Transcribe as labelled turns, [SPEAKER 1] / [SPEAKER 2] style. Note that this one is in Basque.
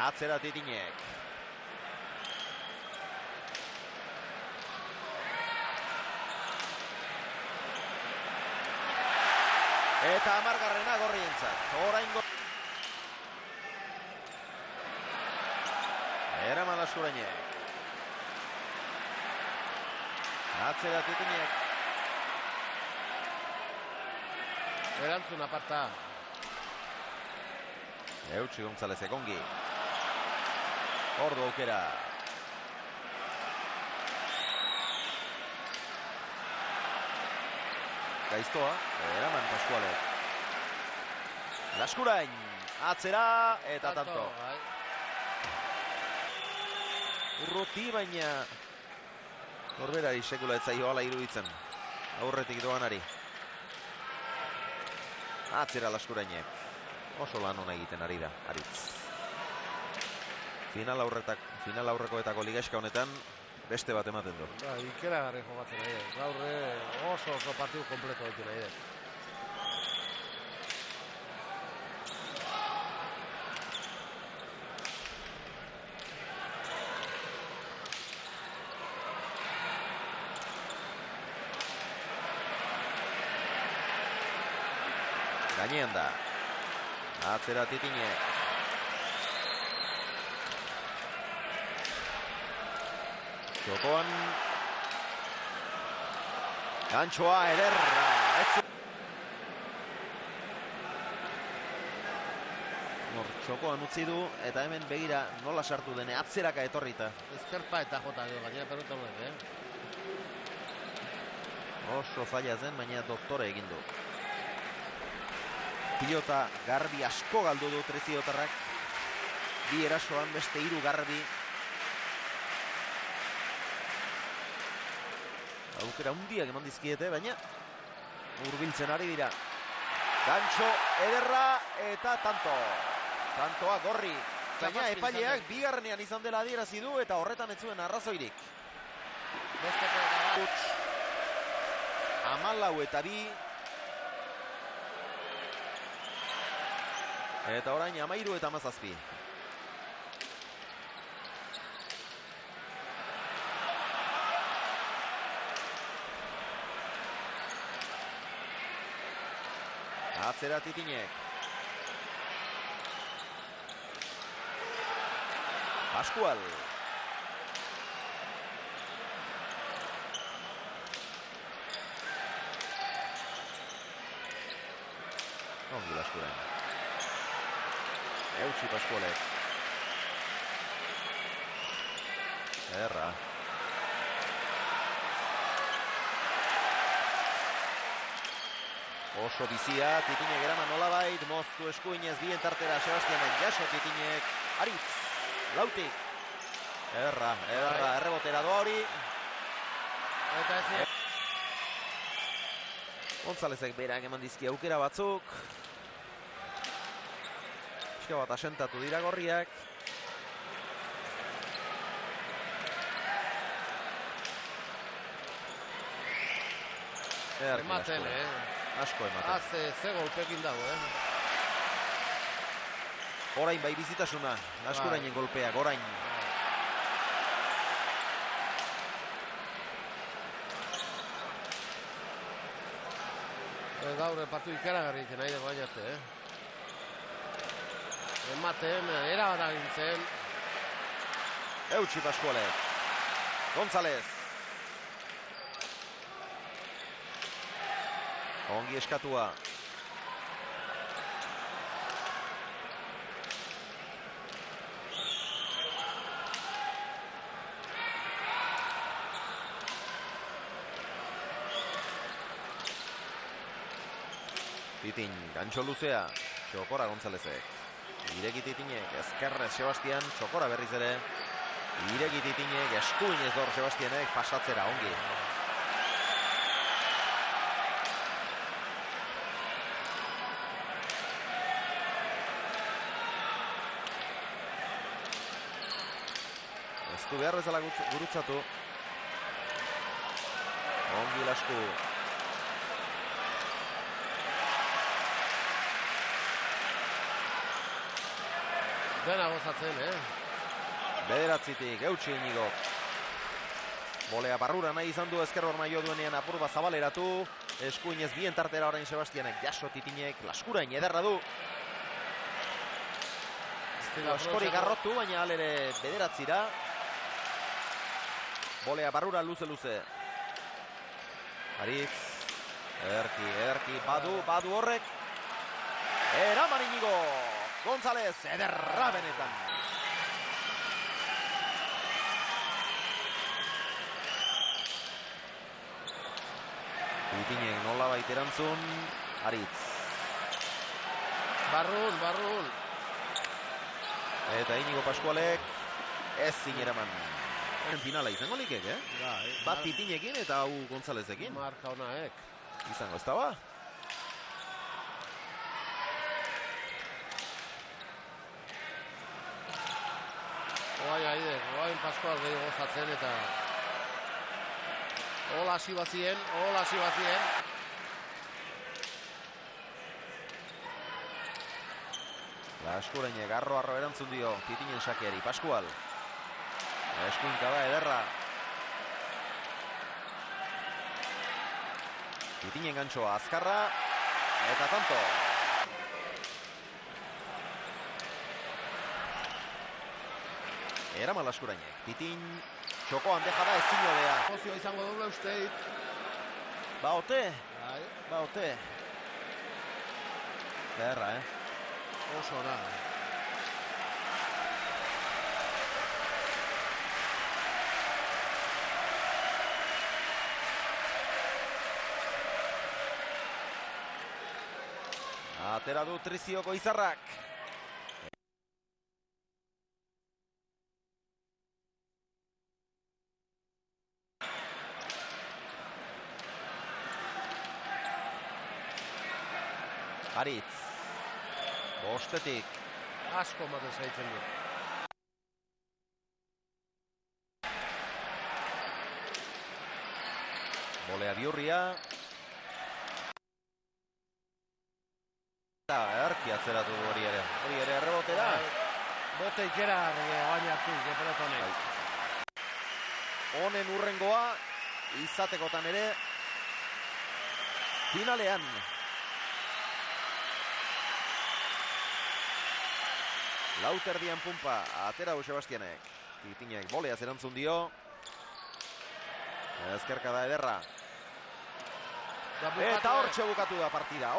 [SPEAKER 1] Atzera Titinek. Eta 10. Gorrientzat. Oraingo eraman Laskurainek. Atzera Titinek.
[SPEAKER 2] Erantzun aparta.
[SPEAKER 1] Eutsi Gonzalezek ongi. Ordu aukera. Gaiztoa, eraman Pascualek. Laskurain, atzera eta tanto. Urruti baina norberari sekula ez zaio hala iruditzen. Aurretik doanari. Atzera Laskurainek. Oso lan hona egiten ari da, Aritz. Final aurrekoetako ligaxka honetan beste bat ematen du.
[SPEAKER 2] Ikeragarri jokatzen nahi. Gaur oso partidu kompleto ditu nahi.
[SPEAKER 1] Gainean da. Atzera Titinek. Txokoan. Gantxoa ederra. Txokoan utzi du eta hemen begira nola sartu dene atzeraka etorrita.
[SPEAKER 2] Ezkerpa eta jota gainera pelota honek,
[SPEAKER 1] Oso zaila zen, baina doktore egin du. Pilota garbi asko galdu du Treziotarrak. Bi erasoan beste 3 garbi. Aukera hundiak eman dizkiete, baina hurbiltzen ari dira. Gantxo ederra eta tanto. Tantoa Gorri. Baina epaileak bigarrenean izan dela adierazi du eta horretan ez zuen arrazoirik. 14 eta 2. Eta orain 13 eta 17. Atzera Titinek. Pascual. Ongi Laskurain. Eutsi Pascualek. Erra. Oso bizia, Titinek eraman nolabait, moztu eskuinez bien tartera Sebastianen jaso Titinek. Aritz, lautik. Erra, errebotera doa hori. Gonzalezek berak eman dizki aukera batzuk. Pixka bat asentatu dira Gorriak.
[SPEAKER 2] Ematen,
[SPEAKER 1] Asko ematen.
[SPEAKER 2] Ze golpekin dago,
[SPEAKER 1] Orain bai bizitasuna. Laskurainen golpeak, orain.
[SPEAKER 2] Gaur partu ikaragarri egiten nahi dago bainate, Ematen, erabat agintzen.
[SPEAKER 1] Eutsi Pascualek. Gonzalez. Ongi eskatua. Titin, gantxo luzea. Txokora Gonzalezek. Ireki Titinek, ezkerrez Sebastian, txokora berriz ere. Ireki Titinek, eskuinez dor Sebastianek, pasatzera, ongi. Ez du behar bezala gurutzatu. Ongi Lasku.
[SPEAKER 2] Dena gozatzen,
[SPEAKER 1] Bederatzitik, eutxi Inigo. Bolea barrura nahi izan du ezker horma jo duenean apur bat zabaleratu. Eskuinez bien tartera orain Sebastianek, jaso Titinek, laskurain ederra du. Askori garrotu, baina alere bederatzira. Bolea barrura luze-luze. Aritz. Ederki, badu horrek. Eraman Inigo. González, ederra benetan. Titinek nola baiterantzun. Aritz.
[SPEAKER 2] Barrun.
[SPEAKER 1] Eta Inigo Pascualek ez zineraman. Finala izango likek, Bat Titinekin eta hau Gonzálezekin.
[SPEAKER 2] Marka honaek.
[SPEAKER 1] Izango ez da ba?
[SPEAKER 2] Oain Pascual gehi gozatzen eta hola hasi bazien.
[SPEAKER 1] Laskuraine garro erantzun dio Titinen sakeari, Pascual. Eskuinka da, ederra. Titinen gantxoa azkarra. Eta tanto. Eraman Laskurainek. Titin txokoan deja da ezin jodea.
[SPEAKER 2] Pozioa izango duela usteit.
[SPEAKER 1] Ba ote. Ederra,
[SPEAKER 2] Oso ona.
[SPEAKER 1] Atera du Trizioko Izarrak. Aritz. Bostetik.
[SPEAKER 2] Asko ematen zaitzen du.
[SPEAKER 1] Bolea Biurria. Erki atzeratu hori ere errebote da.
[SPEAKER 2] Bote ikera oain hartu, pelotonek.
[SPEAKER 1] Honen urrengoa, izatekotan ere, finalean. Lauterdian pumpa, atera du Sebastianek. Titinek bolea zerantzun dio. Ezkerka da ederra. Eta hortxe bukatu da partida.